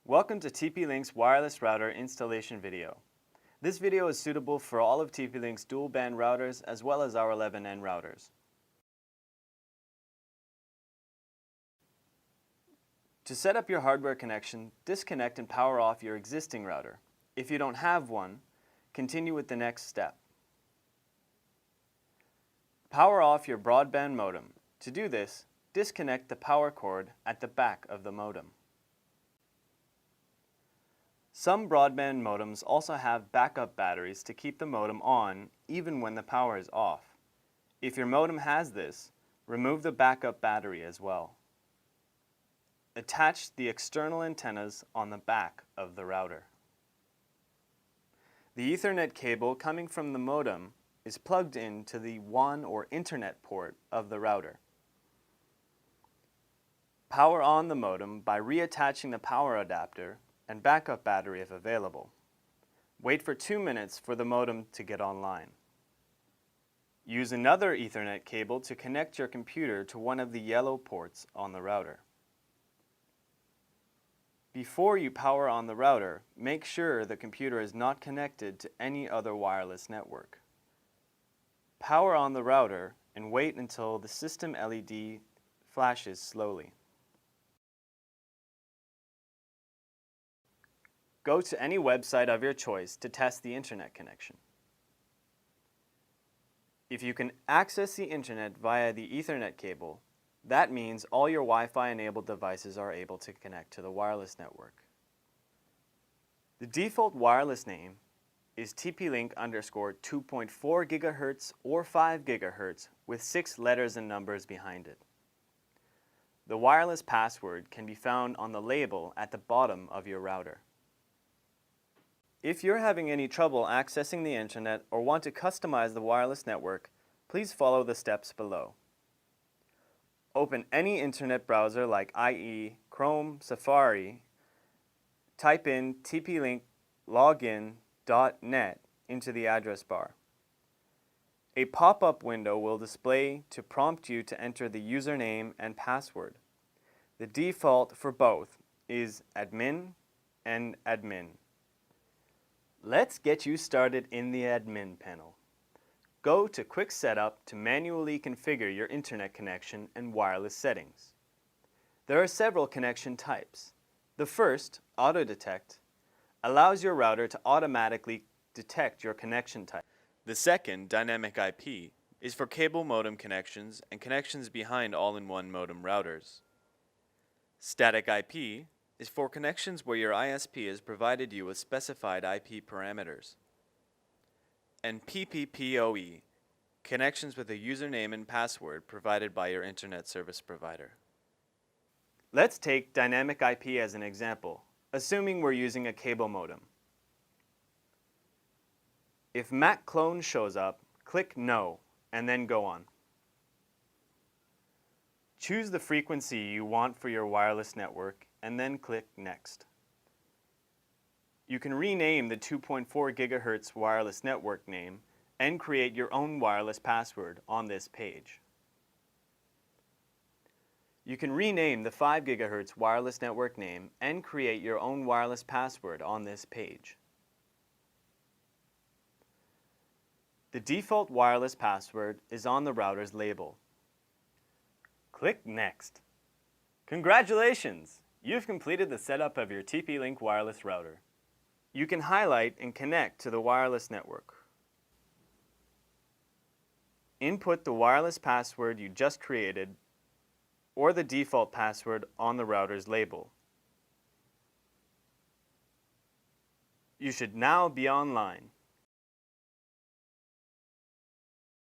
Welcome to TP Link's wireless router installation video. This video is suitable for all of TP Link's dual band routers as well as our 11N routers. To set up your hardware connection, disconnect and power off your existing router. If you don't have one, continue with the next step. Power off your broadband modem. To do this, disconnect the power cord at the back of the modem. Some broadband modems also have backup batteries to keep the modem on even when the power is off. If your modem has this, remove the backup battery as well. Attach the external antennas on the back of the router. The Ethernet cable coming from the modem is plugged into the WAN or Internet port of the router. Power on the modem by reattaching the power adapter and backup battery if available. Wait for 2 minutes for the modem to get online. Use another Ethernet cable to connect your computer to one of the yellow ports on the router. Before you power on the router, make sure the computer is not connected to any other wireless network. Power on the router and wait until the system LED flashes slowly. Go to any website of your choice to test the internet connection. If you can access the internet via the Ethernet cable, that means all your Wi-Fi enabled devices are able to connect to the wireless network. The default wireless name is TP Link _2.4 GHz or 5 GHz with 6 letters and numbers behind it. The wireless password can be found on the label at the bottom of your router. If you're having any trouble accessing the internet or want to customize the wireless network, please follow the steps below. Open any internet browser like IE, Chrome, Safari. Type in tplink-login.net into the address bar. A pop-up window will display to prompt you to enter the username and password. The default for both is admin and admin. Let's get you started in the admin panel. Go to Quick Setup to manually configure your internet connection and wireless settings. There are several connection types. The first, Auto Detect, allows your router to automatically detect your connection type. The second, Dynamic IP, is for cable modem connections and connections behind all-in-one modem routers. Static IP is for connections where your ISP has provided you with specified IP parameters. And PPPoE, connections with a username and password provided by your internet service provider. Let's take Dynamic IP as an example, assuming we're using a cable modem. If MAC clone shows up, click No, and then go on. Choose the frequency you want for your wireless network, and then click Next. You can rename the 2.4 GHz wireless network name and create your own wireless password on this page. You can rename the 5 GHz wireless network name and create your own wireless password on this page. The default wireless password is on the router's label. Click Next. Congratulations! You've completed the setup of your TP Link wireless router. You can highlight and connect to the wireless network. Input the wireless password you just created or the default password on the router's label. You should now be online.